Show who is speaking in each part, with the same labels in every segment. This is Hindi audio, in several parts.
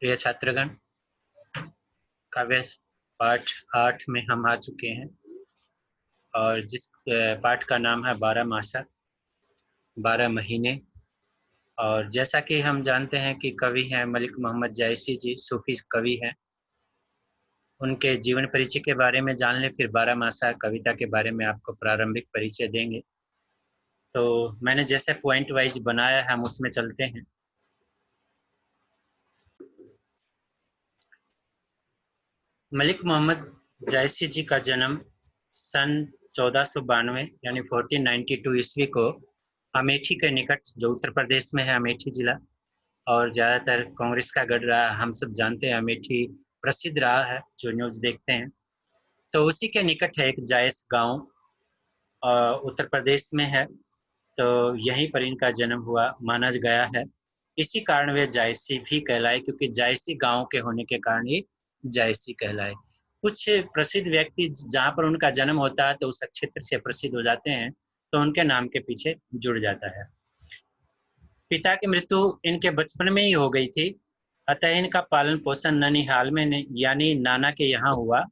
Speaker 1: प्रिय छात्रगण, काव्य पाठ 8 में हम आ चुके हैं और जिस पाठ का नाम है 12 मासा 12 महीने। और जैसा कि हम जानते हैं कि कवि हैं मलिक मोहम्मद जायसी जी, सूफी कवि हैं। उनके जीवन परिचय के बारे में जान लें, फिर 12 मासा कविता के बारे में आपको प्रारंभिक परिचय देंगे। तो मैंने जैसे पॉइंट वाइज बनाया है, हम उसमें चलते हैं। मलिक मोहम्मद जायसी जी का जन्म सन 1492 यानी 1492 ईस्वी को अमेठी के निकट, जो उत्तर प्रदेश में है, अमेठी जिला, और ज़्यादातर कांग्रेस का गढ़ रहा, हम सब जानते हैं, अमेठी प्रसिद्ध रहा है जो न्यूज़ देखते हैं। तो उसी के निकट है एक जायस गांव, उत्तर प्रदेश में है। तो यहीं पर इनका जन्म हुआ माना गया है। इसी कारण वे जायसी भी कहलाए, क्योंकि जायसी गांव के होने के कारण ही जायसी कहलाए। कुछ प्रसिद्ध व्यक्ति जहाँ पर उनका जन्म होता है तो उस क्षेत्र से प्रसिद्ध हो जाते हैं, तो उनके नाम के पीछे जुड़ जाता है। पिता की मृत्यु इनके बचपन में ही हो गई थी, अतः इनका पालन पोषण ननिहाल में यानी नाना के यहाँ हुआ।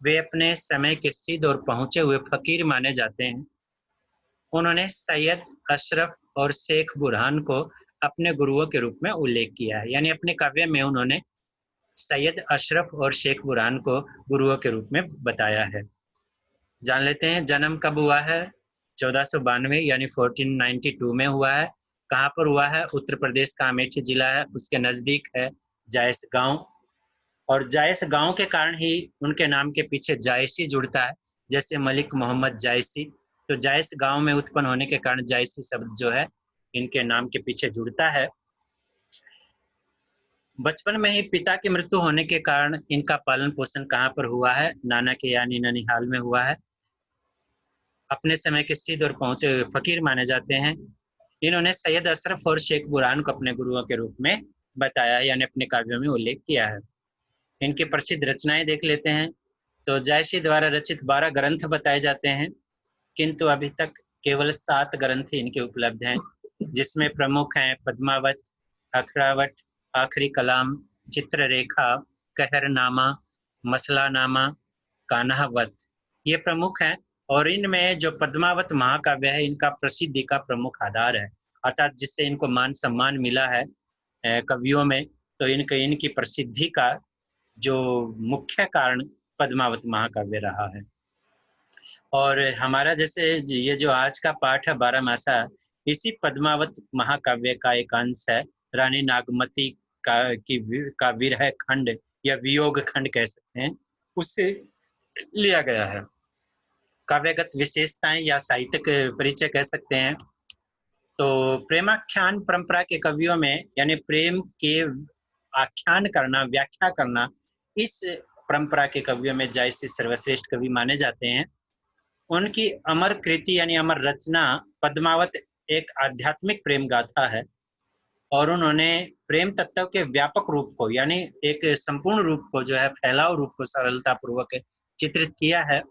Speaker 1: वे अपने समय के सिद्ध और पहुंचे हुए फकीर माने जाते हैं। उन्होंने सैयद अशरफ और शेख बुरहान को अपने गुरुओं के रूप में उल्लेख किया है, यानी अपने काव्य में उन्होंने सैयद अशरफ और शेख बुरहान को गुरुओं के रूप में बताया है। जान लेते हैं जन्म कब हुआ है। 1492 यानी 1492 में हुआ है। कहाँ पर हुआ है? उत्तर प्रदेश का अमेठी जिला है, उसके नजदीक है जायस गांव। और जायस गांव के कारण ही उनके नाम के पीछे जायसी जुड़ता है, जैसे मलिक मोहम्मद जायसी। तो जायस गांव में उत्पन्न होने के कारण जायसी शब्द जो है इनके नाम के पीछे जुड़ता है। बचपन में ही पिता की मृत्यु होने के कारण इनका पालन पोषण कहाँ पर हुआ है? नाना के यानी ननिहाल में हुआ है। अपने समय के सिद्ध और पहुंचे हुए फकीर माने जाते हैं। इन्होंने सैयद अशरफ और शेख बुरहान को अपने गुरुओं के रूप में बताया, यानी अपने काव्यों में उल्लेख किया है। इनकी प्रसिद्ध रचनाएं देख लेते हैं। तो जायसी द्वारा रचित 12 ग्रंथ बताए जाते हैं, किंतु अभी तक केवल 7 ग्रंथ इनके उपलब्ध हैं, जिसमें प्रमुख हैं पद्मावत, अखरावट, आखिरी कलाम, चित्ररेखा, कहरनामा, मसलानामा, कान्हावत। ये प्रमुख हैं। और इनमें जो पद्मावत महाकाव्य है, इनका प्रसिद्धि का प्रमुख आधार है, अर्थात जिससे इनको मान सम्मान मिला है कवियों में। तो इनकी प्रसिद्धि का जो मुख्य कारण पद्मावत महाकाव्य रहा है। और हमारा जैसे ये जो आज का पाठ है 12 मासा, इसी पद्मावत महाकाव्य का एक अंश है। रानी नागमती का विरह खंड या वियोग खंड कह सकते हैं, उससे लिया गया है। काव्यगत विशेषताएं या साहित्यिक परिचय कह सकते हैं। तो प्रेमाख्यान परंपरा के कवियों में, यानी प्रेम के आख्यान करना, व्याख्या करना, इस परंपरा के कवियों में जायसी सर्वश्रेष्ठ कवि माने जाते हैं। उनकी अमर कृति यानी अमर रचना पद्मावत एक आध्यात्मिक प्रेम गाथा है, और उन्होंने प्रेम तत्व के व्यापक रूप को, यानी एक संपूर्ण रूप को, जो है फैलाव रूप को सरलता पूर्वक चित्रित किया है।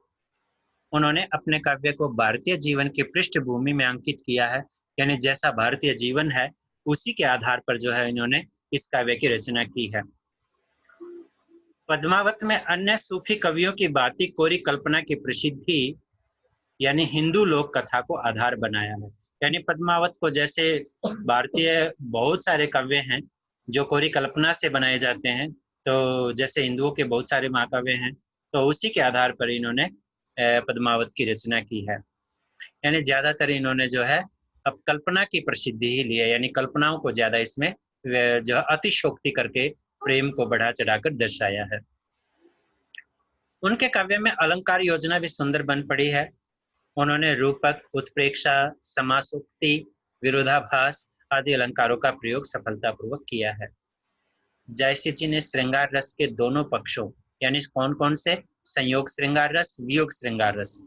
Speaker 1: उन्होंने अपने काव्य को भारतीय जीवन की पृष्ठभूमि में अंकित किया है, यानी जैसा भारतीय जीवन है उसी के आधार पर जो है इन्होंने इस काव्य की रचना की है। पद्मावत में अन्य सूफी कवियों की बाती कोरी कल्पना की प्रसिद्धि यानी हिंदू लोक कथा को आधार बनाया है। यानी पद्मावत को, जैसे भारतीय बहुत सारे काव्य हैं जो कोरी कल्पना से बनाए जाते हैं, तो जैसे हिंदुओं के बहुत सारे महाकाव्य हैं, तो उसी के आधार पर इन्होंने पद्मावत की रचना की है। यानी ज्यादातर इन्होंने जो है अब कल्पना की प्रसिद्धि ही ली है, यानी कल्पनाओं को ज्यादा इसमें जो अतिशोक्ति करके प्रेम को बढ़ा चढ़ाकर दर्शाया है। उनके काव्य में अलंकार योजना भी सुंदर बन पड़ी है। उन्होंने रूपक, उत्प्रेक्षा, समासोक्ति, विरोधाभास आदि अलंकारों का प्रयोग सफलतापूर्वक किया है। जायसी जी ने श्रृंगार रस के दोनों पक्षों, यानी कौन कौन से? संयोग श्रृंगार रस, वियोग श्रृंगार रस,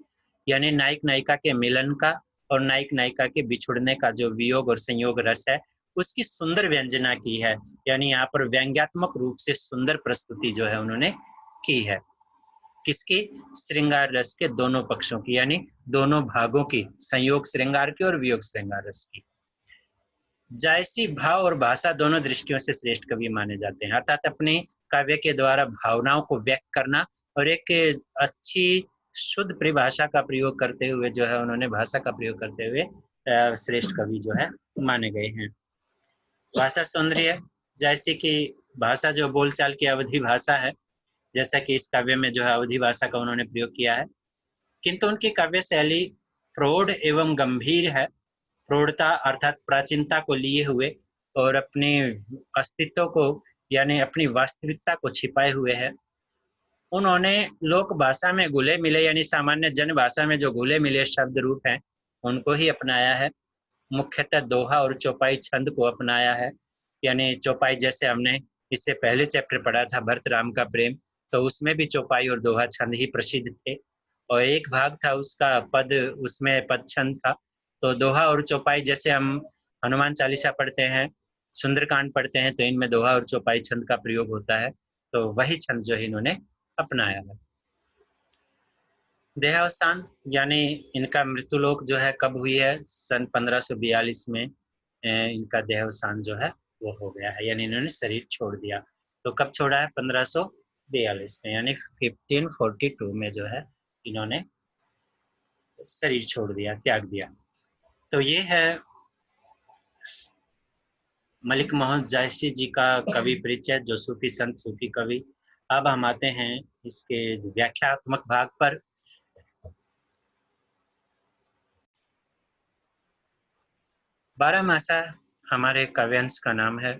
Speaker 1: यानी नायक नायिका के मिलन का और नायक नायिका के बिछुड़ने का जो वियोग और संयोग रस है, उसकी सुंदर व्यंजना की है। यानी यहाँ पर व्यंग्यात्मक रूप से सुंदर प्रस्तुति जो है उन्होंने की है। किसकी? श्रृंगार रस के दोनों पक्षों की, यानी दोनों भागों की, संयोग श्रृंगार की और वियोग श्रृंगार रस की। जायसी भाव और भाषा दोनों दृष्टियों से श्रेष्ठ कवि माने जाते हैं, अर्थात अपने काव्य के द्वारा भावनाओं को व्यक्त करना और एक अच्छी शुद्ध परिभाषा का प्रयोग करते हुए जो है उन्होंने भाषा का प्रयोग करते हुए श्रेष्ठ कवि जो है माने गए हैं। भाषा सौंदर्य, जैसे कि भाषा जो बोलचाल की अवधि भाषा है, जैसा कि इस काव्य में जो है अवधि भाषा का उन्होंने प्रयोग किया है, किंतु उनकी काव्य शैली प्रौढ़ एवं गंभीर है। प्रौढ़ता अर्थात प्राचीनता को लिए हुए और अपने अस्तित्व को यानी अपनी वास्तविकता को छिपाए हुए है। उन्होंने लोक भाषा में घुले मिले यानी सामान्य जन भाषा में जो घुले मिले शब्द रूप हैं उनको ही अपनाया है। मुख्यतः दोहा और चौपाई छंद को अपनाया है, यानी चौपाई जैसे हमने इससे पहले चैप्टर पढ़ा था भरत राम का प्रेम, तो उसमें भी चौपाई और दोहा छंद ही प्रसिद्ध थे और एक भाग था उसका पद, उसमें पद छंद था। तो दोहा और चौपाई जैसे हम हनुमान चालीसा पढ़ते हैं, सुंदरकांड पढ़ते हैं, तो इनमें दोहा और चौपाई छंद का प्रयोग होता है, तो वही छंद जो है इन्होंने अपनाया है। देहावसान यानी इनका मृत्युलोक जो है कब हुई है, सन 1542 में इनका देहावसान जो है वो हो गया है, यानी इन्होंने शरीर छोड़ दिया। तो कब छोड़ा है, 1542 में, यानी 1542 में जो है इन्होंने शरीर छोड़ दिया, त्याग दिया। तो ये है मलिक मोहम्मद जायसी जी का कवि परिचय, जो सूफी संत सूफी कवि। अब हम आते हैं इसके व्याख्यात्मक भाग पर। बारहमासा हमारे काव्यांश का नाम है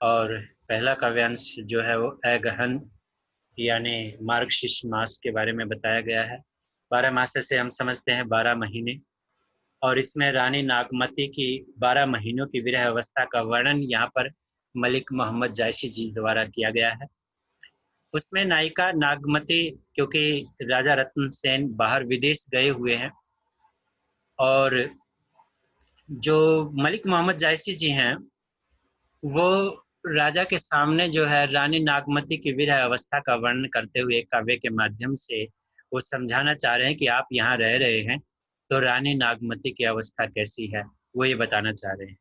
Speaker 1: और पहला काव्यांश जो है वो अगहन यानी मार्गशीर्ष मास के बारे में बताया गया है। 12 मासे से हम समझते हैं 12 महीने, और इसमें रानी नागमती की 12 महीनों की विरह अवस्था का वर्णन यहाँ पर मलिक मोहम्मद जायसी जी द्वारा किया गया है। उसमें नायिका नागमती, क्योंकि राजा रतन सेन बाहर विदेश गए हुए हैं और जो मलिक मोहम्मद जायसी जी हैं वो राजा के सामने जो है रानी नागमती की विरह अवस्था का वर्णन करते हुए काव्य के माध्यम से वो समझाना चाह रहे हैं कि आप यहाँ रह रहे हैं तो रानी नागमती की अवस्था कैसी है, वो ये बताना चाह रहे हैं।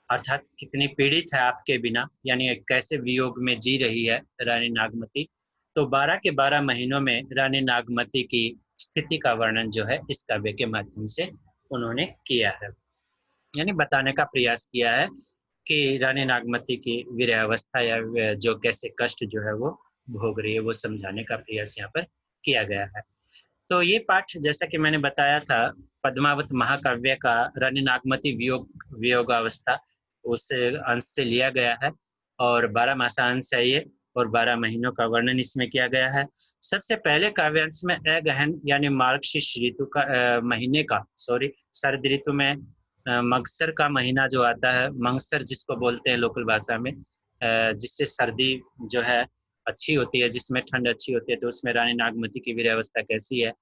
Speaker 1: अर्थात कितनी पीड़ित है आपके बिना, यानी कैसे वियोग में जी रही है रानी नागमती। तो 12 के 12 महीनों में रानी नागमती की स्थिति का वर्णन जो है इस काव्य के माध्यम से उन्होंने किया है, यानी बताने का प्रयास किया है कि रानी नागमती की विरह अवस्था या जो कैसे कष्ट जो है वो भोग रही है, वो समझाने का प्रयास यहाँ पर किया गया है। तो ये पाठ जैसा कि मैंने बताया था पद्मावत महाकाव्य का रानी नागमती वियोगावस्था उस अंश से लिया गया है और 12 मासा अंश है ये, और 12 महीनों का वर्णन इसमें किया गया है। सबसे पहले काव्यांश में अगहन यानी मार्गशीर्ष ऋतु का महीने का, सॉरी, शरद ऋतु में मगसर का महीना जो आता है, मंगसर जिसको बोलते हैं लोकल भाषा में, जिससे सर्दी जो है अच्छी होती है, जिसमें ठंड अच्छी होती है, तो उसमें रानी नागमती की वीर अवस्था कैसी है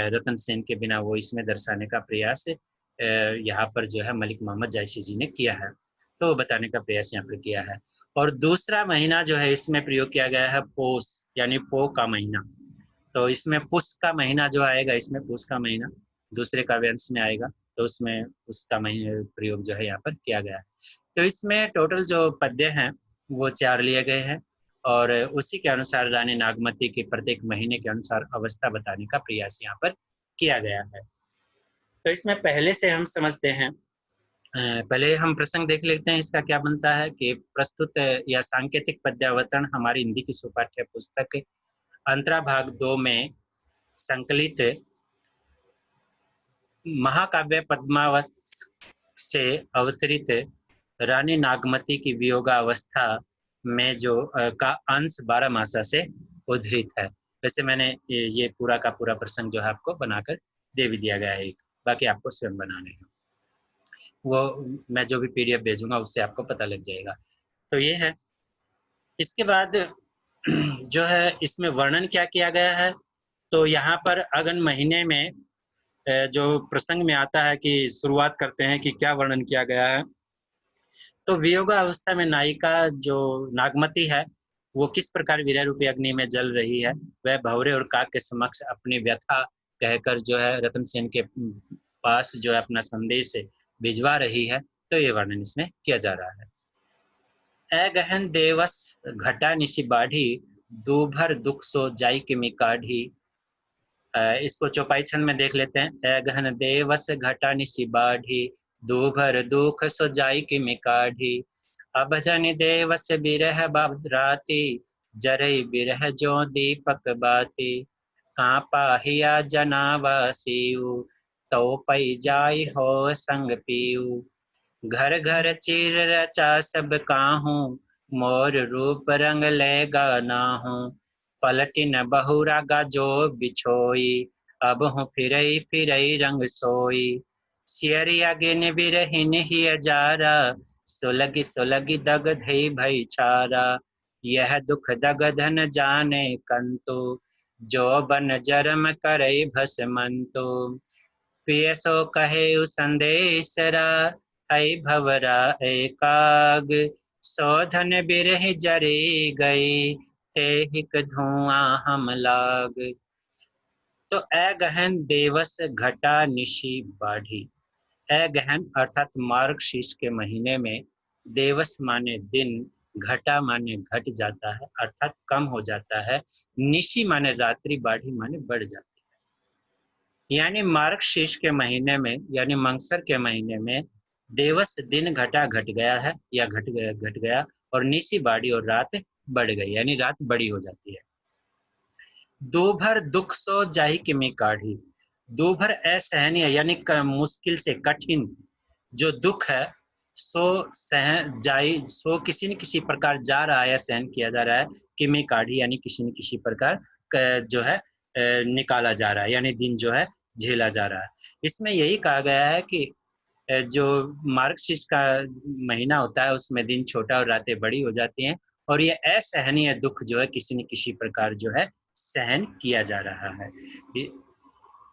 Speaker 1: रतन सेन के बिना, वो इसमें दर्शाने का प्रयास यहाँ पर जो है मलिक मोहम्मद जायसी जी ने किया है, तो वो बताने का प्रयास यहाँ पर किया है। और दूसरा महीना जो है इसमें प्रयोग किया गया है पोष यानी पो का महीना, तो इसमें पुष का महीना जो आएगा, इसमें पुष का महीना दूसरे काव्यांश में आएगा, तो उसमें उसका महीने प्रयोग जो है यहाँ पर किया गया है। तो इसमें टोटल जो पद्य हैं वो 4 लिए गए हैं और उसी के अनुसार रानी नागमती के प्रत्येक महीने के अनुसार अवस्था बताने का प्रयास यहाँ पर किया गया है। तो इसमें पहले से हम समझते हैं, पहले हम प्रसंग देख लेते हैं इसका क्या बनता है कि प्रस्तुत या सांकेतिक पद्यावतरण हमारी हिंदी की सुपाठ्य पुस्तक अंतरा भाग 2 में संकलित महाकाव्य पद्मावत से अवतरित रानी नागमती की वियोगावस्था में जो का अंश 12 मासा से उद्धृत है। वैसे मैंने ये पूरा का पूरा प्रसंग जो है आपको बनाकर दे भी दिया गया है, एक बाकी आपको स्वयं बनाने हैं, वो मैं जो भी पीडीएफ भेजूंगा उससे आपको पता लग जाएगा। तो ये है। इसके बाद जो है इसमें वर्णन क्या किया गया है, तो यहाँ पर अगन महीने में जो प्रसंग में आता है कि शुरुआत करते हैं कि क्या वर्णन किया गया है। तो वियोगा अवस्था में नायिका जो नागमती है वो किस प्रकार विरह रूपी अग्नि में जल रही है, वह भंवरे और काक के समक्ष अपनी व्यथा कहकर जो है रतन सेन के पास जो है अपना संदेश भिजवा रही है। तो ये वर्णन इसमें किया जा रहा है। ए गहन देवस घटा निशि बाढ़ी, दूभर दुख सो जाई किमि काढ़ी। इसको चौपाई छंद में देख लेते हैं। ए गहन देवस घटा निशि बाढ़ी, दूभर दुख सो जाई किमि काढ़ी। अब जन देवस बिरह राती, जरई बिरह जो दीपक बाती। कांपा हिया जनावा सीऊ, तो पई जाई हो संग पीऊ। घर घर चीर रचा सब काहूँ, मोर रूप रंग लेगा नाहू। पलटी न बहुरा गा जो बिछोई, अब हूँ फिरई फिरई रंग सोई। सियरिया गिन बिरहिन ही अजारा, सुलगी सुलगी दग धई भई छारा। यह दुख दग धन जाने कंतु, जो बन जरम करई भस्मंतु। पिय सो कहे संदेशरा, ऐ भवरा एकाग। सौधन बिरह जरे गई, ते हिक धुआं हम लाग। तो ए गहन देवस घटा निशि बाढ़ी। ए गहन अर्थात मार्गशीर्ष के महीने में, देवस माने दिन, घटा माने घट जाता है अर्थात कम हो जाता है, निशि माने रात्रि, बाढ़ी माने बढ़ जाती है। यानी मार्गशीर्ष के महीने में यानी मंगसर के महीने में देवस दिन घटा घट गया है या घट गया, और निशि बाढ़ी और रात बढ़ गई यानी रात बड़ी हो जाती है। दोभर दुख सो जाही किमि काढ़ी। दोभर असहनीय यानी मुश्किल से कठिन जो दुख है, सो सहन जाई, सो किसी न किसी प्रकार जा रहा है, सहन किया जा रहा है। किमि काढ़ी यानी किसी न किसी प्रकार जो है निकाला जा रहा है, यानी दिन जो है झेला जा रहा है। इसमें यही कहा गया है कि जो मार्गशीर्ष का महीना होता है उसमें दिन छोटा और रातें बड़ी हो जाती हैं, और ये असहनीय दुख जो है किसी न किसी प्रकार जो है सहन किया जा रहा है।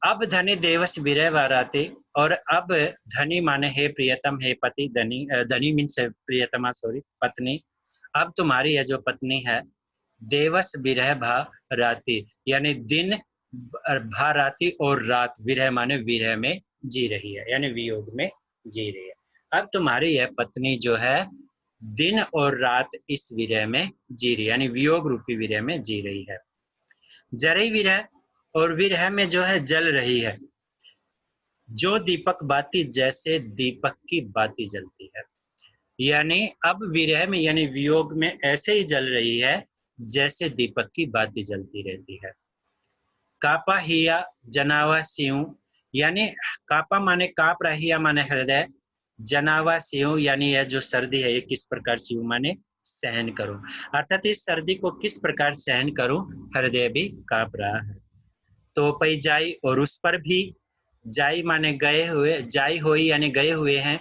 Speaker 1: अब धनी देवस विरह वाराते, और अब धनी माने हे प्रियतम, हे पति, धनी धनी मीन्स प्रियतमा, सॉरी पत्नी। अब तुम्हारी यह जो पत्नी है, देवस विरह भा राती यानी दिन भा राती और रात, विरह माने विरह में जी रही है यानी वियोग में जी रही है। अब तुम्हारी यह पत्नी जो है दिन और रात इस विरह में जी रही है यानी वियोग रूपी विरह में जी रही है। जरई विरह, और विरह में जो है जल रही है। जो दीपक बाती, जैसे दीपक की बाती जलती है, यानी अब विरह में यानी वियोग में ऐसे ही जल रही है जैसे दीपक की बाती जलती रहती है। कापा हिया जनावा सिंह, यानी कापा माने काप रहा, हिया माने हृदय, जनावा सिंह यानी यह जो सर्दी है ये किस प्रकार सिंह माने सहन करो, अर्थात इस सर्दी को किस प्रकार सहन करूं, हृदय भी काप रहा है। तो पई जाई, और उस पर भी, जाई माने गए हुए, जाई हुई यानी गए हुए हैं,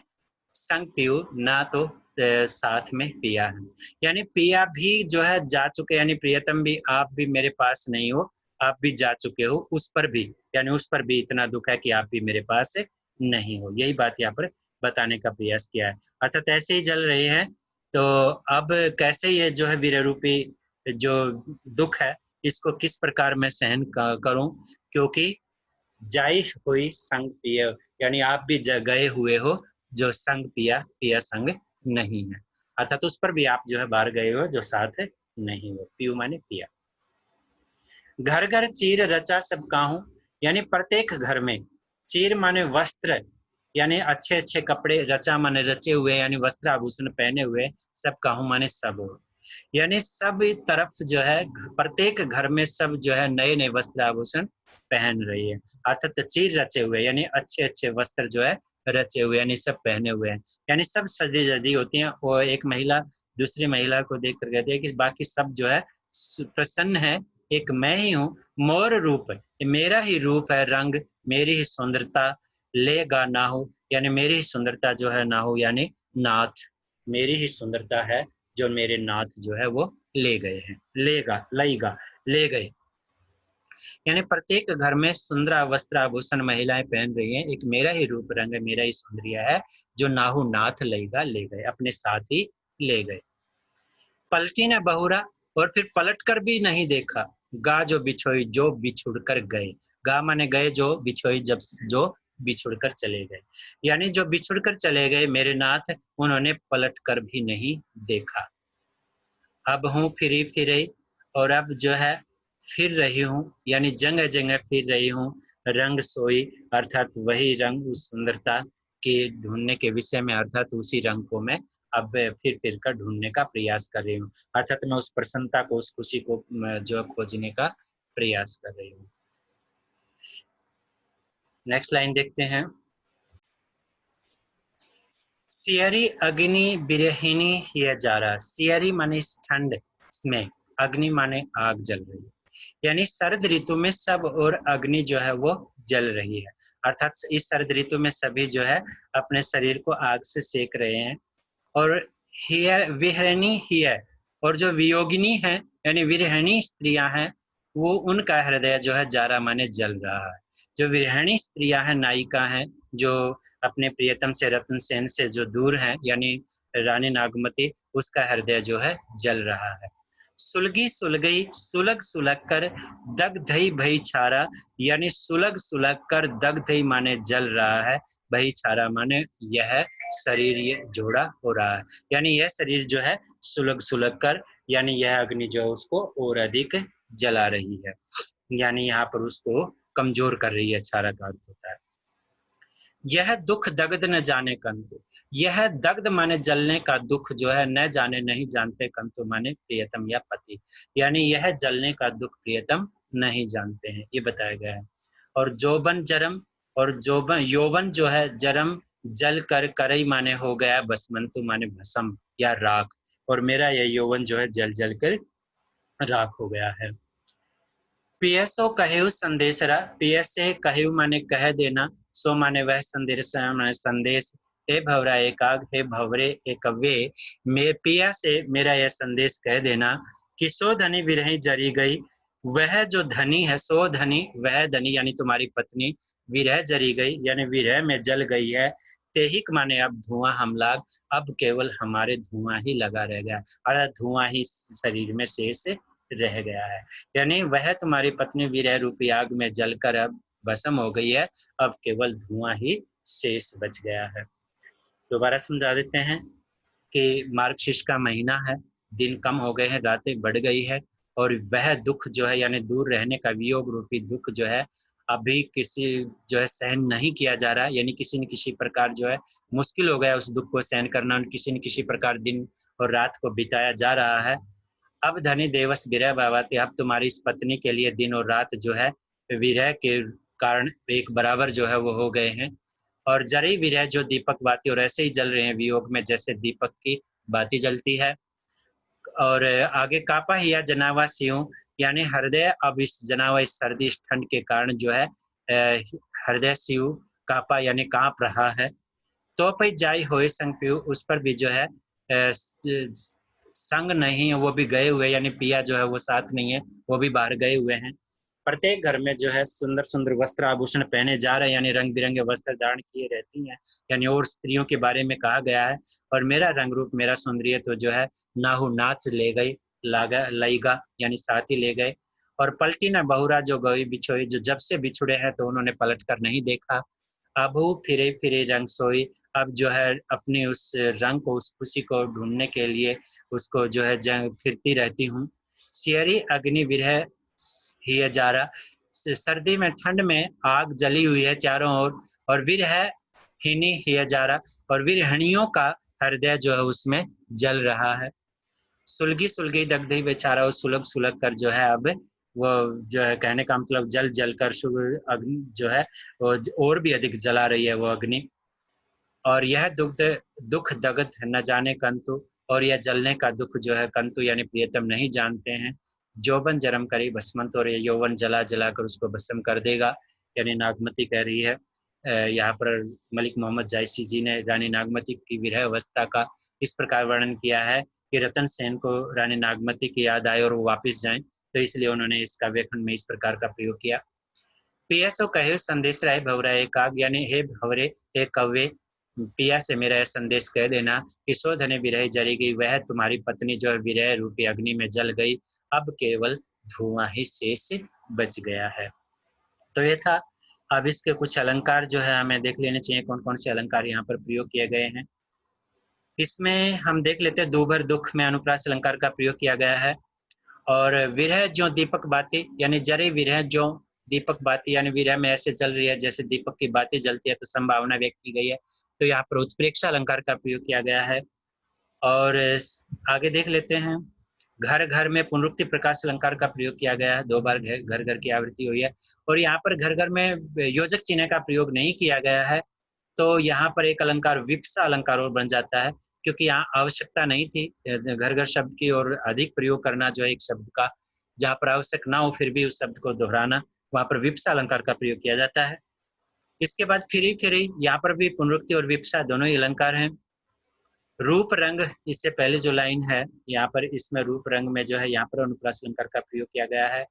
Speaker 1: संग पियो ना तो साथ में पिया है, यानी पिया भी जो है जा चुके, यानी प्रियतम भी, आप भी मेरे पास नहीं हो, आप भी जा चुके हो, उस पर भी यानी उस पर भी इतना दुख है कि आप भी मेरे पास नहीं हो। यही बात यहाँ पर बताने का प्रयास किया है, अर्थात ऐसे ही जल रहे हैं। तो अब कैसे ये जो है वीर रूपी जो दुख है इसको किस प्रकार मैं सहन करूं, क्योंकि जाई हुई संग पिय, यानी आप भी गए हुए हो, जो संग पिया, पिया संग नहीं है, अर्थात उस पर भी आप जो है बाहर गए हो जो साथ नहीं हो। पियू माने पिया। घर घर चीर रचा सब काहू, यानी प्रत्येक घर में, चीर माने वस्त्र यानी अच्छे अच्छे कपड़े, रचा माने रचे हुए यानी वस्त्र आभूषण पहने हुए, सब काहू माने सब हो, यानी सब तरफ जो है प्रत्येक घर में सब जो है नए नए वस्त्र आभूषण पहन रही है, अर्थात चीर रचे हुए यानी अच्छे अच्छे वस्त्र जो है रचे हुए यानी सब पहने हुए हैं, यानी सब सजी जजी होती हैं। और एक महिला दूसरी महिला को देख कर कहती है कि बाकी सब जो है प्रसन्न है, एक मैं ही हूँ, मोर रूप, मेरा ही रूप है, रंग मेरी ही सुंदरता, लेगा नाहु यानी मेरी ही सुंदरता जो है, नाहु यानी नाथ, मेरी ही सुंदरता है जो मेरे नाथ जो है वो ले गए हैं, लेगा लईगा ले गए, यानी प्रत्येक घर में सुंदर वस्त्र आभूषण महिलाएं पहन रही हैं, एक मेरा ही रूप रंग है, मेरा ही सुंदरिया है जो नाहु नाथ लईगा ले गए, अपने साथ ही ले गए। पलटी न बहुरा, और फिर पलट कर भी नहीं देखा, गा जो बिछोई, जो बिछुड़ कर गए, गा माने गए, जो बिछोई जब जो बिछुड़कर चले गए। यानी जो बिछुड़कर चले गए मेरे नाथ, उन्होंने पलट कर भी नहीं देखा। अब हूँ फिरी फिरे, और अब जो है फिर रही हूँ, यानी जगह जगह फिर रही हूँ। रंग सोई, अर्थात वही रंग, उस सुंदरता के ढूंढने के विषय में, अर्थात उसी रंग को मैं अब फिर कर ढूंढने का प्रयास कर रही हूँ। अर्थात मैं उस प्रसन्नता को, उस खुशी को जो खोजने का प्रयास कर रही हूँ। नेक्स्ट लाइन देखते हैं। सियरी अग्नि बिरहिनी हिय जारा। सियरी माने इस ठंड में, अग्नि माने आग जल रही है। यानी शरद ऋतु में सब और अग्नि जो है वो जल रही है। अर्थात इस शरद ऋतु में सभी जो है अपने शरीर को आग से सेक रहे हैं। और हिय विहरणी हिय, और जो वियोगिनी है यानी विरहिणी स्त्रियां हैं, वो उनका हृदय जो है जारा माने जल रहा है। जो विरहिणी स्त्रियां हैं, नायिका हैं, जो अपने प्रियतम से, रत्न सेन से जो दूर हैं, यानी रानी नागमती, उसका हृदय जो है जल रहा है। सुलगी सुलगई, सुलग सुलग कर दग्धई भई छारा। यानी सुलग सुलग कर, दग्धई माने जल रहा है, भई छारा माने यह शरीर ये जोड़ा हो रहा है। यानी यह शरीर जो है सुलग सुलग कर, यानी यह अग्नि जो है उसको और अधिक जला रही है, यानी यहाँ पर उसको कमजोर कर रही है, छारा का अर्थ होता है। यह दुख दग्ध न जाने कंतु। यह दग्ध माने जलने का दुख जो है, न जाने नहीं जानते, कंतु माने प्रियतम या पति। यानी यह जलने का दुख प्रियतम नहीं जानते हैं, ये बताया गया है। और जोबन जरम, और जोबन यौवन जो है जरम, जल कर करई माने हो गया भस्मंतु माने भस्म या राख, और मेरा यह यौवन जो है जल जल कर राख हो गया है। पीएसओ कहु संदेशरा। पीएसए कहु माने कह देना, सो माने वह, संदेश माने संदेश। हे भवरा एकाग, हे भवरे एकव्य, मे पिया से मेरा यह संदेश कह देना कि सो धनी विरही जरी गई। वह जो धनी है, सो धनी वह धनी, यानी तुम्हारी पत्नी विरह जरी गई, यानी विरह में जल गई है। तेहिक माने अब धुआं हम लाग, अब केवल हमारे धुआं ही लगा रह गया, अर्थात धुआं ही शरीर में शेष रह गया है। यानी वह तुम्हारी पत्नी विरह रूपी आग में जलकर अब भस्म हो गई है, अब केवल धुआं ही शेष बच गया है। दोबारा समझा देते हैं कि मार्गशीर्ष का महीना है, दिन कम हो गए हैं, रातें बढ़ गई है, और वह दुख जो है, यानी दूर रहने का वियोग रूपी दुख जो है, अभी किसी जो है सहन नहीं किया जा रहा है, यानी किसी न किसी प्रकार जो है मुश्किल हो गया उस दुख को सहन करना, किसी न किसी प्रकार दिन और रात को बिताया जा रहा है। अब धनी देवस विरह भावाते, अब तुम्हारी इस पत्नी के लिए दिन और रात जो है विरह के कारण एक बराबर जो है वो हो गए हैं। और जरी विरह जो दीपक बाती, और ऐसे ही जल रहे हैं वियोग में जैसे दीपक की बाती जलती है। और आगे कापा हिया जनावा सिंह, यानी हृदय अब इस जनावा, इस सर्दी, इस ठंड के कारण जो है हृदय सिंह कापा यानी कांप रहा है। तो पई जाई होए संग पियो, उस पर भी जो है संग नहीं है, वो भी गए हुए, यानी पिया जो है वो साथ नहीं है, वो भी बाहर गए हुए हैं। प्रत्येक घर में जो है सुंदर सुंदर वस्त्र आभूषण पहने जा रहे हैं, यानी रंग बिरंगे वस्त्र धारण किए रहती हैं, यानी और स्त्रियों के बारे में कहा गया है। और मेरा रंग रूप, मेरा सौंदर्य तो जो है नाहु नाच ले गई, लागा लईगा, यानी साथ ही ले गए। और पलटी न बहुरा जो गई बिछोई, जो जब से बिछुड़े हैं तो उन्होंने पलट कर नहीं देखा। अबू फिरे फिरे रंग सोई, अब जो है अपनी उस रंग को, उस खुशी को ढूंढने के लिए उसको जो है जंग फिरती रहती हूँ। सियरी अग्नि विरह हिय जारा, सर्दी में, ठंड में आग जली हुई है चारों ओर, और विरह हिनी हिय जारा, और विरहणियों का हृदय जो है उसमें जल रहा है। सुलगी सुलगी दग्धई बेचारा, वो सुलग सुलग कर जो है अब वो जो है, कहने का मतलब जल जल कर अग्नि जो है वो और भी अधिक जला रही है वो अग्नि। और यह दुख दग्ध न जाने कंतु, और यह जलने का दुख जो है कंतु यानी प्रियतम नहीं जानते हैं। जौबन जरम करी भस्मंत, और ये यौवन जला जला कर उसको भस्म कर देगा, यानी नागमती कह रही है। यहाँ पर मलिक मोहम्मद जायसी जी ने रानी नागमती की विरह अवस्था का इस प्रकार वर्णन किया है कि रतन सेन को रानी नागमती की याद आए और वो वापस जाएं, तो इसलिए उन्होंने इस काव्यखंड में इस प्रकार का प्रयोग किया। पीएसओ कहे संदेश राय भवरा एकाग, यानी हे भवरे, हे कव्य, पिया से मेरा यह संदेश कह देना कि सो धने विरह जली गई, वह तुम्हारी पत्नी जो है विरह रूपी अग्नि में जल गई, अब केवल धुआं ही शेष बच गया है। तो ये था अब इसके कुछ अलंकार जो है हमें देख लेने चाहिए, कौन कौन से अलंकार यहाँ पर प्रयोग किए गए हैं। इसमें हम देख लेते हैं, दूबर दुख में अनुप्रास अलंकार का प्रयोग किया गया है। और विरह जो दीपक बाती, यानी जरे विरह जो दीपक बाती, यानी विरह में ऐसे जल रही है जैसे दीपक की बाती जलती है, तो संभावना व्यक्त की गई है। तो यहाँ पर उत्प्रेक्षा अलंकार का प्रयोग किया गया है। और आगे देख लेते हैं, घर घर में पुनरुक्ति प्रकाश अलंकार का प्रयोग किया गया है, 2 बार घर घर की आवृत्ति हुई है। और यहाँ पर घर घर में योजक चिन्ह का प्रयोग नहीं किया गया है, तो यहाँ पर एक अलंकार विप्सा अलंकार और बन जाता है, क्योंकि यहाँ आवश्यकता नहीं थी घर घर शब्द की और अधिक प्रयोग करना जो है एक शब्द का, जहाँ पर आवश्यक ना हो फिर भी उस शब्द को दोहराना, वहाँ पर विप्सा अलंकार का प्रयोग किया जाता है। इसके बाद फिरी फिरी, यहाँ पर भी पुनरुक्ति और विप्सा दोनों ही अलंकार हैं। रूप रंग, इससे पहले जो लाइन है यहाँ पर, इसमें रूप रंग में जो है यहाँ पर अनुप्रास अलंकार का प्रयोग किया गया है।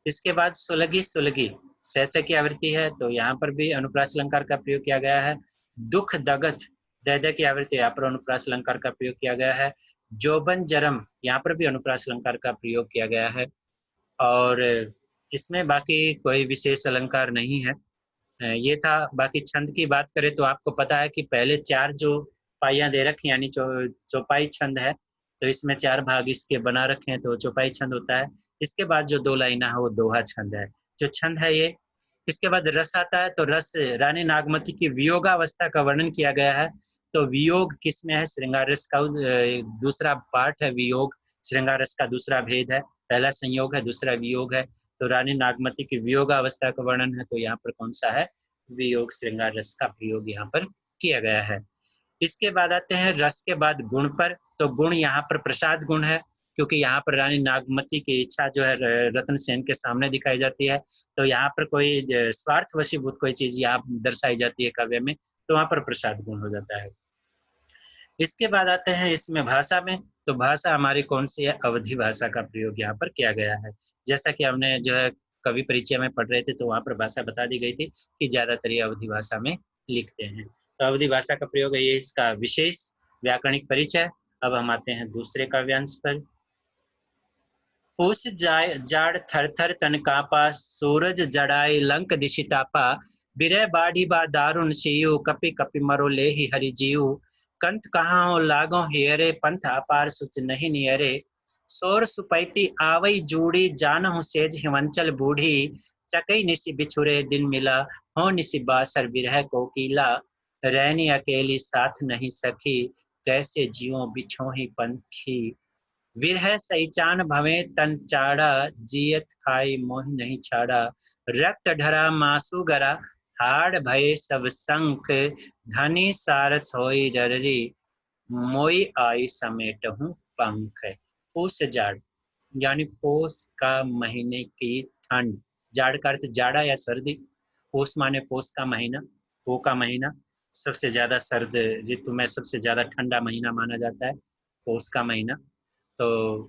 Speaker 1: इसके बाद सुलगी सुलगी सैसे की आवृत्ति है, तो यहाँ पर भी अनुप्रास अलंकार का प्रयोग किया गया है। दुख दगत दैदय की आवृत्ति, यहाँ पर अनुप्रास अलंकार का प्रयोग किया गया है। जोबन जरम, यहाँ पर भी अनुप्रास अलंकार का प्रयोग किया गया है। और इसमें बाकी कोई विशेष अलंकार नहीं है। ये था। बाकी छंद की बात करें तो आपको पता है कि पहले 4 जो पाइयां दे रखी, यानी चौपाई छंद है, तो इसमें 4 भाग इसके बना रखे हैं, तो चौपाई छंद होता है। इसके बाद जो 2 लाइना है वो दोहा छंद है, जो छंद है ये। इसके बाद रस आता है, तो रस रानी नागमती की वियोगावस्था का वर्णन किया गया है। तो वियोग किसमें है? श्रृंगार रस का दूसरा पार्ट है वियोग, श्रृंगार रस का दूसरा भेद है। पहला संयोग है, दूसरा वियोग है। तो रानी नागमती की वियोगावस्था का वर्णन है, तो यहाँ पर कौन सा है? वियोग श्रृंगार रस का प्रयोग यहाँ पर किया गया है। इसके बाद आते हैं रस के बाद गुण पर। तो गुण यहाँ पर प्रसाद गुण है, क्योंकि यहाँ पर रानी नागमती की इच्छा जो है रतन सेन के सामने दिखाई जाती है, तो यहाँ पर कोई स्वार्थ वशीभूत कोई चीज यहाँ दर्शाई जाती है काव्य में, तो वहां पर प्रसाद गुण हो जाता है। इसके बाद आते हैं इसमें भाषा में। तो भाषा हमारी कौन सी है? अवधि भाषा का प्रयोग यहाँ पर किया गया है। जैसा कि हमने जो है कवि परिचय में पढ़ रहे थे, तो वहां पर भाषा बता दी गई थी कि ज्यादातर ये अवधि भाषा में लिखते हैं। तो अवधि भाषा का प्रयोग है, ये इसका विशेष व्याकरणिक परिचय। अब हम आते हैं दूसरे काव्यांश पर। पूस जाड़ थर थर तन कापा, सूरज जड़ाई लंक दिशि तापा, बिरह बाढ़ी बा दारुण सीयु, कपि कपि मरो ले ही हरि जीव, कंत कहाँ हो लागो हियरे, पंथ अपार सुच नहीं नियरे, सोर सुपैती आवई जूड़ी, जानहु सेज हिमंचल बूढ़ी, चकई निसि बिछुरे दिन मिला, हो निसि बासर बिरह कोकिला, रैनी अकेली साथ नहीं सखी, कैसे जियो बिछो ही पंखी, विरह सैचान भवे तन चाड़ा, जियत खाई मोह नहीं छाड़ा, रक्त ढरा मासु गरा, हाड़ भये सब संख, धनी सारस होई डररी, मोई आई समेटहूं पंख। पूस जाड़, यानी पोष का महीने की ठंड। जाड़ का अर्थ जाड़ा या सर्दी। पोष माने पोष का महीना, पो का महीना सबसे ज्यादा सर्द ऋतु में सबसे ज्यादा ठंडा महीना माना जाता है, पोष का महीना। तो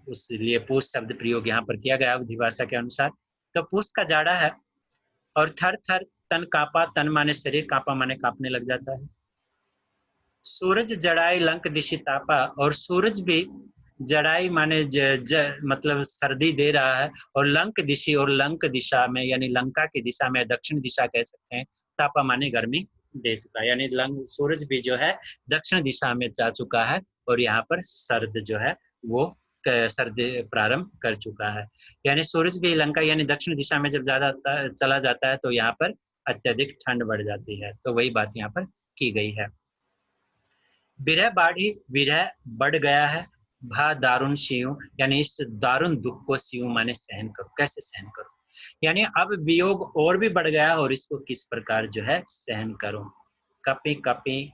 Speaker 1: उसलिए पूष शब्द प्रयोग यहाँ पर किया गया अवधि भाषा के अनुसार। तो पूष का जाड़ा है। और थर थर तन कांपा, तन माने शरीर, कांपा माने कांपने लग जाता है। सूरज जड़ाई लंक दिशि तापा, और सूरज भी जड़ाई माने मतलब सर्दी दे रहा है, और लंक दिशि, और लंक दिशा में यानी लंका की दिशा में, दक्षिण दिशा कह सकते हैं, तापा माने गर्मी दे चुका है, यानी सूरज भी जो है दक्षिण दिशा में जा चुका है, और यहाँ पर सर्द जो है वो सर्दी प्रारंभ कर चुका है। यानी सूरज भी लंका यानी दक्षिण दिशा में जब ज्यादा चला जाता है, तो यहाँ पर अत्यधिक ठंड बढ़ जाती है। तो वही बात यहाँ पर की गई है। विरह बाढ़ी, विरह बढ़ गया है। भा दारुण शिव, यानी इस दारुण दुख को शिव माने सहन करो, कैसे सहन करो, यानी अब वियोग और भी बढ़ गया और इसको किस प्रकार जो है सहन करो। कपि कपि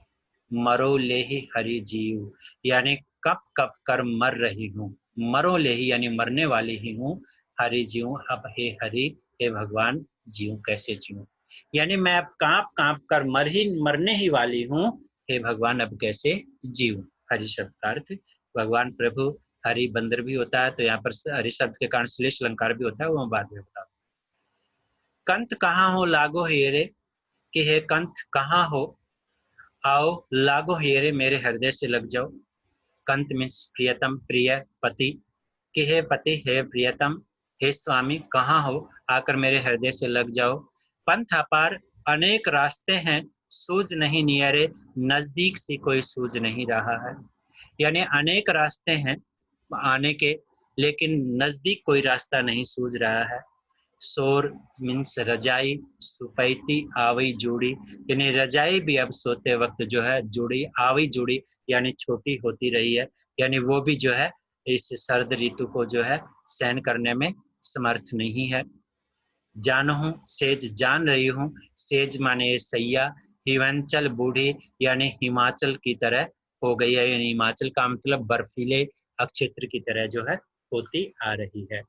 Speaker 1: मरो ले ही हरि जीव, यानी कप कप कर मर रही हूँ, मरो ले ही यानी मरने वाली ही हूँ, हरि जीव अब हे हरि, हे भगवान जीव कैसे जीव, यानी मैं अब कांप कांप कर मरने ही वाली हूँ, हे भगवान अब कैसे जीव। हरि शब्द का अर्थ भगवान प्रभु, हरि बंदर भी होता है, तो यहाँ पर हरि शब्द के कारण श्लेष अलंकार भी होता है, वो बाद में बताओ। कंत कहाँ हो लागो हेरे, कि हे कंत कहाँ हो, आओ लागो हेरे मेरे हृदय से लग जाओ। कंत मीन्स प्रियतम, प्रिय पति, कि हे पति, हे प्रियतम, हे स्वामी कहाँ हो, आकर मेरे हृदय से लग जाओ। पंथ अपार, अनेक रास्ते हैं सूझ नहीं नियरे, नजदीक से कोई सूझ नहीं रहा है। यानी अनेक रास्ते हैं आने के, लेकिन नजदीक कोई रास्ता नहीं सूझ रहा है। शोर मीन्स रजाई, सुपैती आवई जोड़ी, यानी रजाई भी अब सोते वक्त जो है जुड़ी, आवई जुड़ी यानी छोटी होती रही है, यानी वो भी जो है इस सर्द ऋतु को जो है सहन करने में समर्थ नहीं है। जानहूं सेज जान रही हूँ, सेज माने सैया, हिमाचल बूढ़ी यानी हिमाचल की तरह हो गई है, यानी हिमाचल का मतलब बर्फीले अक्षेत्र की तरह जो है होती आ रही है।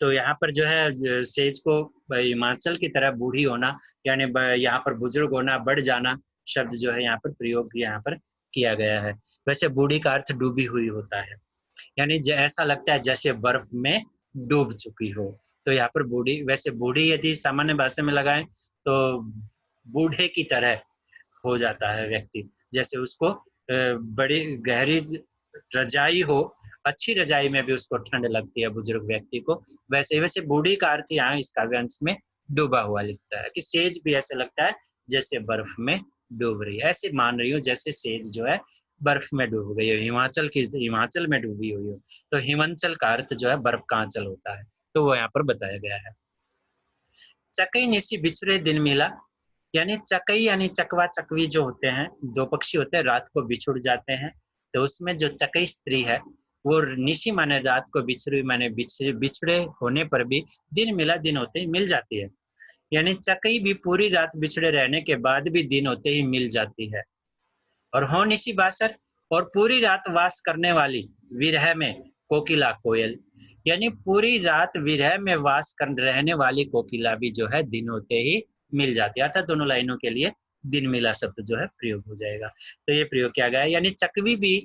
Speaker 1: तो यहाँ पर जो है सेज को हिमाचल की तरह बूढ़ी होना यानी यहाँ पर बुजुर्ग होना, बढ़ जाना शब्द जो है यहाँ पर प्रयोग यहाँ पर किया गया है। वैसे बूढ़ी का अर्थ डूबी हुई होता है, यानी ऐसा लगता है जैसे बर्फ में डूब चुकी हो। तो यहाँ पर बूढ़ी, वैसे बूढ़ी यदि सामान्य भाषा में लगाएं तो बूढ़े की तरह हो जाता है व्यक्ति, जैसे उसको बड़ी गहरी रजाई हो, अच्छी रजाई में भी उसको ठंड लगती है बुजुर्ग व्यक्ति को, वैसे वैसे बूढ़ी का अर्थ यहाँ इस काव्यांश में डूबा हुआ लिखता है कि सेज भी ऐसे लगता है जैसे बर्फ में डूब रही है। ऐसे मान रही हूँ जैसे सेज जो है बर्फ में डूब गई हो, हिमाचल में डूबी हुई हो। तो हिमाचल का अर्थ जो है बर्फ का आंचल होता है, तो वो यहाँ पर बताया गया है। चकई निसी बिछड़े दिन मिला, यानी चकई यानी चकवा चकवी जो होते हैं, दो पक्षी होते हैं, रात को बिछुड़ जाते हैं। तो उसमें जो चकई स्त्री है वो निशी माने रात को, बिछड़ी माने बिछड़े होने पर भी दिन मिला, दिन होते ही मिल जाती है। यानी चकई भी पूरी रात बिछड़े रहने के बाद भी दिन होते ही मिल जाती है। और हो निशी बासर, और पूरी रात वास करने वाली विरह में कोकिला कोयल, यानी पूरी रात विरह में वास कर रहने वाली कोकिला भी जो है दिन होते ही मिल जाती है। अर्थात दोनों लाइनों के लिए दिन मिला शब्द जो है प्रयोग हो जाएगा। तो ये प्रयोग किया गया है, यानी चकवी भी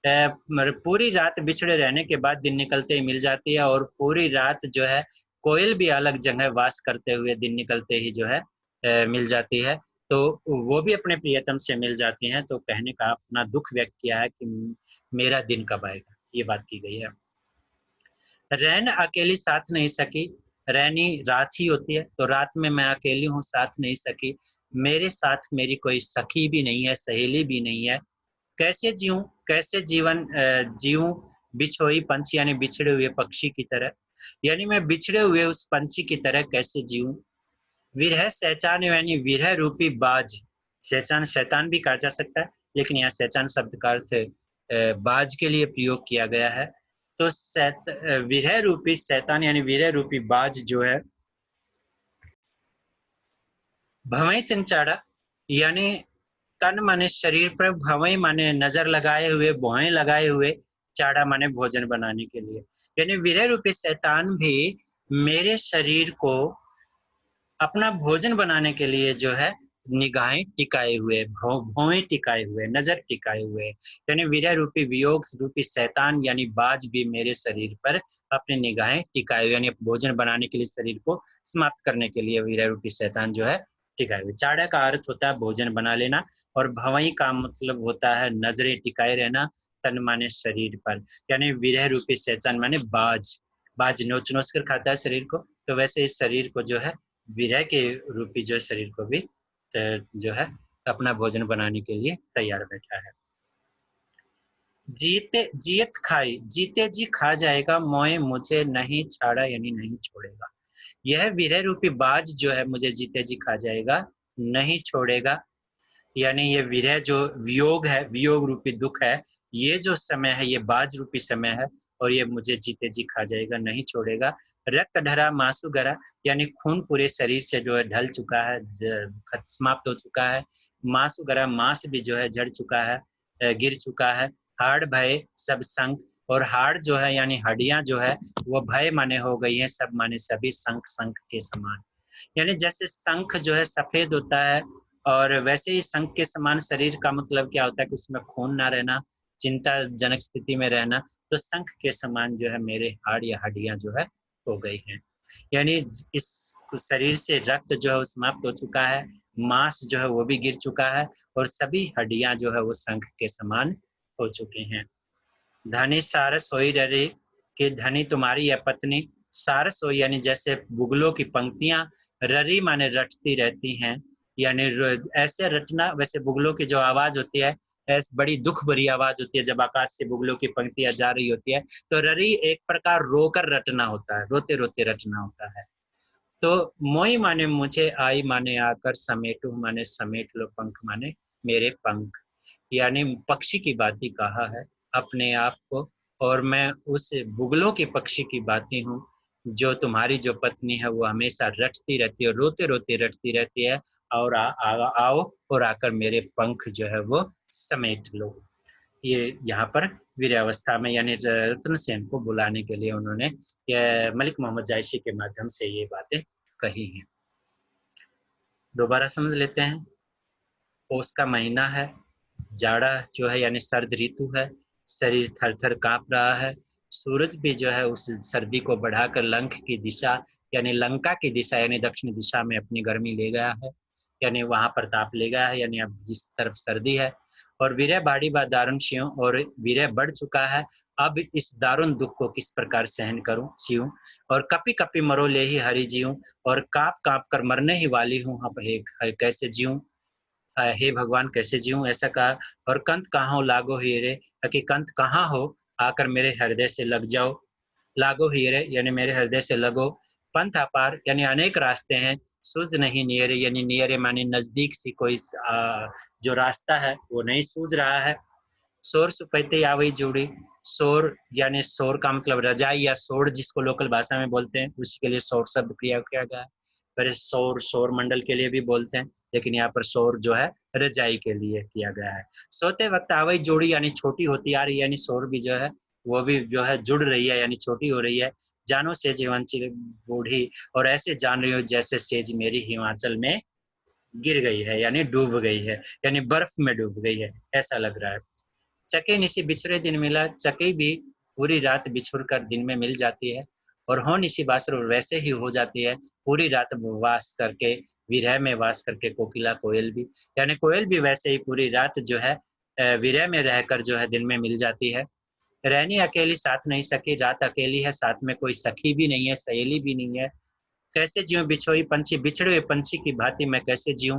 Speaker 1: पूरी रात बिछड़े रहने के बाद दिन निकलते ही मिल जाती है, और पूरी रात जो है कोयल भी अलग जगह वास करते हुए दिन निकलते ही जो है मिल जाती है। तो वो भी अपने प्रियतम से मिल जाती हैं। तो कहने का अपना दुख व्यक्त किया है कि मेरा दिन कब आएगा, ये बात की गई है। रैन अकेली साथ नहीं सकी, रैनी रात ही होती है, तो रात में मैं अकेली हूँ, साथ नहीं सकी। मेरे साथ मेरी कोई सखी भी नहीं है, सहेली भी नहीं है। कैसे जीऊं, कैसे जीवन जीऊं, बिछोई पंछी यानी बिछड़े हुए पक्षी की तरह, यानी मैं बिछड़े हुए उस पंछी की तरह कैसे जीऊं। विरह शैतान यानी विरह रूपी बाज, शैतान शैतान भी कहा जा सकता है, लेकिन यहाँ शैतान शब्द का अर्थ बाज के लिए प्रयोग किया गया है। तो विरह रूपी शैतान यानी विरह रूपी बाज जो है, भवई तिनचाड़ा यानी तन माने शरीर पर, भवई माने नजर लगाए हुए, भौएं लगाए हुए, चाड़ा माने भोजन बनाने के लिए, यानी विरह रूपी शैतान भी मेरे शरीर को अपना भोजन बनाने के लिए जो है निगाहें टिकाए हुए, भौएं टिकाए हुए, नजर टिकाए हुए, यानी विरह रूपी वियोग रूपी शैतान यानी बाज भी मेरे शरीर पर अपनी निगाहें टिकाए हुए, यानी भोजन बनाने के लिए, शरीर को समाप्त करने के लिए विरह रूपी शैतान जो है टिकाए हुए। चाड़ा का अर्थ होता है भोजन बना लेना, और भवई का मतलब होता है नजरें टिकाए रहना, तन माने शरीर पर, यानी विरह रूपी शैतान माने बाज, बाज नोच नोच कर खाता है शरीर को, तो वैसे इस शरीर को जो है विरह के रूपी जो शरीर को भी जो है अपना भोजन बनाने के लिए तैयार बैठा है। जीते जियत खाई, जीते जी खा जाएगा, मोए मुझे नहीं छाड़ा यानी नहीं छोड़ेगा। यह विरह रूपी बाज जो है मुझे जीते जी खा जाएगा, नहीं छोड़ेगा, यानी ये विरह जो वियोग है, वियोग रूपी दुख है, ये जो समय है ये बाज रूपी समय है, और ये मुझे जीते जी खा जाएगा, नहीं छोड़ेगा। रक्त ढरा मांसू गरा, यानी खून पूरे शरीर से जो है ढल चुका है, समाप्त हो चुका है। मांसू गरा मांस भी जो है झड़ चुका है, गिर चुका है। हाड़ भय सब संग, और हाड़ जो है यानी हड्डियां जो है वो भय माने हो गई है, सब माने सभी, शंख शंख के समान, यानी जैसे शंख जो है सफेद होता है, और वैसे ही शंख के समान शरीर का मतलब क्या होता है कि उसमें खून ना रहना, चिंताजनक स्थिति में रहना। तो शंख के समान जो है मेरे हाड़ या हड्डियां जो है हो गई हैं, यानी इस शरीर से रक्त जो है वो समाप्त हो चुका है, मांस जो है वो भी गिर चुका है, और सभी हड्डियां जो है वो शंख के समान हो चुकी हैं। धनी सारस होई रही, कि धनी तुम्हारी या पत्नी, सारस हो यानी जैसे बुगलों की पंक्तियां, ररी माने रटती रहती हैं, यानी ऐसे रटना, वैसे बुगलों की जो आवाज होती है, ऐसी बड़ी दुख भरी आवाज होती है जब आकाश से बुगलों की पंक्तियां जा रही होती है, तो ररी एक प्रकार रोकर रटना होता है, रोते रोते रटना होता है। तो मोई माने मुझे, आई माने आकर, समेटू माने समेट लो, पंख माने मेरे पंख। यानी पक्षी की बाती कहा है अपने आप को, और मैं उस बुगलों की पक्षी की बाती हूँ जो तुम्हारी जो पत्नी है वो हमेशा रटती रहती है, रोते रोते रटती रहती है, और आओ और आकर मेरे पंख जो है वो समेट लो। ये यहाँ पर वीरावस्था में यानी रत्न सेन को बुलाने के लिए उन्होंने मलिक मोहम्मद जायसी के माध्यम से ये बातें कही हैं। दोबारा समझ लेते हैं। पौष का महीना है, जाड़ा जो है यानी सर्द ऋतु है, शरीर थर थर कांप रहा है, सूरज भी जो है उस सर्दी को बढ़ाकर लंक की दिशा यानी लंका की दिशा यानी दक्षिण दिशा में अपनी गर्मी ले गया है, यानी वहां पर ताप ले गया है, यानी अब जिस तरफ सर्दी है। और वीरे बाड़ी बा दारुण शिव, और वीरे बढ़ चुका है, अब इस दारुण दुख को किस प्रकार सहन करूं शिव, और कपी कपी मरो ले ही हरि जीऊं, और काप काप कर मरने ही वाली हूं, अब कैसे जीऊं, हे भगवान कैसे जीऊं, ऐसा कहा। और कंत कहाँ हो लागो हीरे, कि कंत कहाँ हो, आकर मेरे हृदय से लग जाओ, लागो हीरे यानी मेरे हृदय से लगो, पंथ अपार यानी अनेक रास्ते हैं, सूझ नहीं नियरे यानी नियरे मानी नजदीक सी कोई जो रास्ता है वो नहीं सूझ रहा है। शोर सुपैते आवई जोड़ी, शोर यानी शोर का मतलब रजाई या शोर जिसको लोकल भाषा में बोलते हैं, उसी के लिए शोर शब्द प्रयोग किया गया है। फिर शोर शोर मंडल के लिए भी बोलते हैं, लेकिन यहाँ पर शोर जो है रजाई के लिए किया गया है। सोते वक्त आवई जोड़ी यानी छोटी होती आ रही, यानी शोर भी जो है वो भी जो है जुड़ रही है यानी छोटी हो रही है। जानो सेज हिमाचल बूढ़ी, और ऐसे जान रही हो जैसे सेज मेरी हिमाचल में गिर गई है यानी डूब गई है, यानी बर्फ में डूब गई है ऐसा लग रहा है। चके निसी बिछड़े दिन मिला, चके भी पूरी रात बिछुड़ कर दिन में मिल जाती है, और हो निसी बासुर वैसे ही हो जाती है, पूरी रात वास करके, विरह में वास करके कोकिला कोयल भी, यानी कोयल भी वैसे ही पूरी रात जो है विरह में रहकर जो है दिन में मिल जाती है। रहनी अकेली साथ नहीं सकी, रात अकेली है, साथ में कोई सखी भी नहीं है, सहेली भी नहीं है। कैसे जीऊं बिछोई पंछी, बिछड़े हुए पंछी की भांति मैं कैसे जीऊं,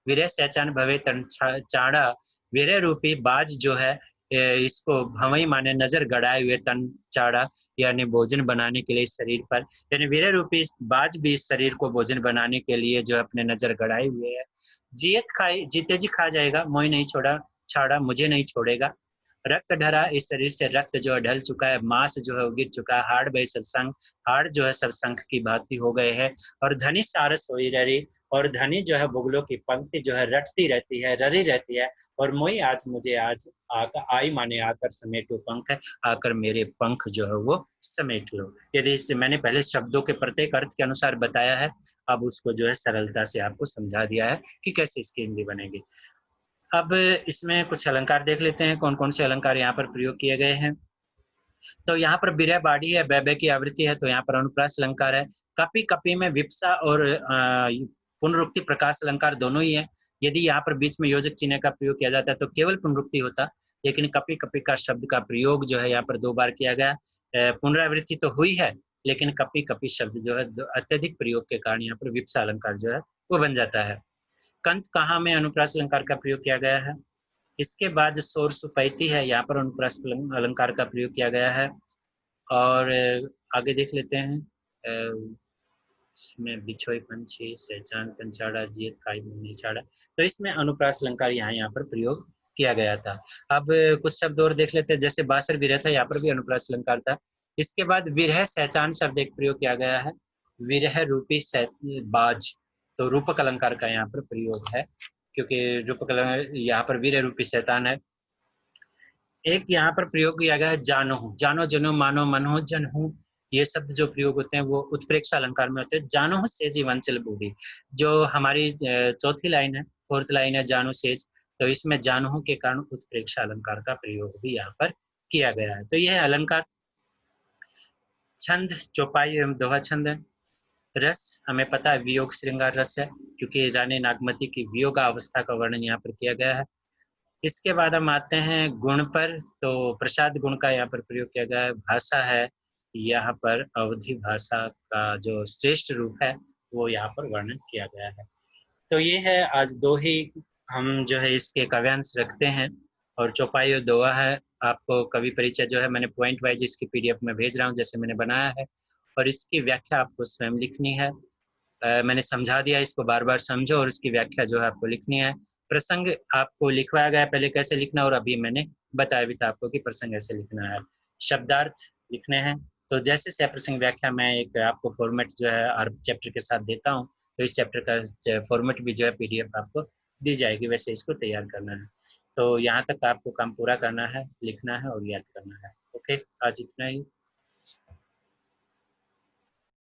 Speaker 1: विरह सहचान भवे तन चाड़ा, विरह रूपी बाज जो है इसको भवई माने नजर गड़ाए हुए तन चाड़ा, यानी भोजन बनाने के लिए इस शरीर पर, यानी विरह रूपी बाज भी इस शरीर को भोजन बनाने के लिए जो अपने नजर गड़ाए हुए है। जियत खाई जीते जी खा जाएगा, मोई नहीं छोड़ा छाड़ा मुझे नहीं छोड़ेगा। रक्त ढरा इस शरीर से, रक्त जो है ढल चुका है, मांस जो है वो गिर चुका है, हाड़ बे सब संग, हाड़ जो है सब शंख की भांति हो गए हैं। और धनी सारस सोई ररी, और धनी जो है बुगलों की पंक्ति जो है रटती रहती है, ररी रहती है। और मोई आज मुझे आज आकर, आई माने आकर समेटो पंख, आकर मेरे पंख जो है वो समेट लो। यदि इससे मैंने पहले शब्दों के प्रत्येक अर्थ के अनुसार बताया है, अब उसको जो है सरलता से आपको समझा दिया है कि कैसे इसकी हिंदी बनेगी। अब इसमें कुछ अलंकार देख लेते हैं, कौन कौन से अलंकार यहाँ पर प्रयोग किए गए हैं। तो यहाँ पर बिरह बाड़ी है, बै की आवृत्ति है, तो यहाँ पर अनुप्रास अलंकार है। कपि कपि में विप्सा और पुनरुक्ति प्रकाश अलंकार दोनों ही है। यदि यहाँ पर बीच में योजक चिन्ह का प्रयोग किया जाता है तो केवल पुनरुक्ति होता, लेकिन कपि कपि का शब्द का प्रयोग जो है यहाँ पर 2 बार किया गया। पुनरावृत्ति तो हुई है, लेकिन कपि कपि शब्द जो है अत्यधिक प्रयोग के कारण यहाँ पर विप्सा अलंकार जो है वो बन जाता है। कंत कहाँ में अनुप्रास अलंकार का प्रयोग किया गया है। इसके बाद शोर सुपैती है, यहाँ पर अनुप्रास अलंकार का प्रयोग किया गया है। और आगे देख लेते हैं। इसमें बिछोई पंछी सहचान कंचाड़ा जियत खाई मुंह छाड़ा, तो इसमें अनुप्रास अलंकार यहाँ पर प्रयोग किया गया था। अब कुछ शब्द और देख लेते हैं, जैसे बासर विरह था, यहाँ पर भी अनुप्रास अलंकार था। इसके बाद विरह सहचान शब्द एक प्रयोग किया गया है, विरह रूपी बाज, तो रूपक अलंकार का यहाँ पर प्रयोग है, क्योंकि रूपक अलंकार यहाँ पर वीर रूपी शैतान है। एक यहाँ पर प्रयोग किया गया है जानो, जानो जनो मानो मनो जनहू, ये शब्द जो प्रयोग होते हैं वो उत्प्रेक्षा अलंकार में होते हैं। जानो सेज वंचल बूढ़ी, जो हमारी चौथी लाइन है, 4th लाइन है जानो सेज, तो इसमें जानो के कारण उत्प्रेक्षा अलंकार का प्रयोग भी यहाँ पर किया गया है। तो यह है अलंकार। छंद चौपाई एवं दोहा छंद है। रस हमें पता है वियोग श्रृंगार रस है, क्योंकि रानी नागमती की वियोग अवस्था का वर्णन यहाँ पर किया गया है। इसके बाद हम आते हैं गुण पर, तो प्रसाद गुण का यहाँ पर प्रयोग किया गया है। भाषा है, यहाँ पर अवधि भाषा का जो श्रेष्ठ रूप है वो यहाँ पर वर्णन किया गया है। तो ये है, आज दो ही हम जो है इसके काव्यांश रखते हैं, और चौपाई और दोहा है। आपको कवि परिचय जो है मैंने पॉइंट वाइज इसकी पीडीएफ में भेज रहा हूँ जैसे मैंने बनाया है, और इसकी व्याख्या आपको स्वयं लिखनी है। मैंने समझा दिया, इसको बार बार समझो और इसकी व्याख्या जो है आपको लिखनी है। प्रसंग आपको लिखवाया गया पहले कैसे लिखना, और अभी मैंने बताया भी था आपको कि प्रसंग ऐसे लिखना है। शब्दार्थ लिखने हैं, तो जैसे से प्रसंग व्याख्या मैं एक आपको फॉर्मेट जो है हर चैप्टर के साथ देता हूँ, तो इस चैप्टर का फॉर्मेट भी जो है पीडीएफ आपको दी जाएगी, वैसे इसको तैयार करना है। तो यहाँ तक आपको काम पूरा करना है, लिखना है और याद करना है। ओके, आज इतना ही।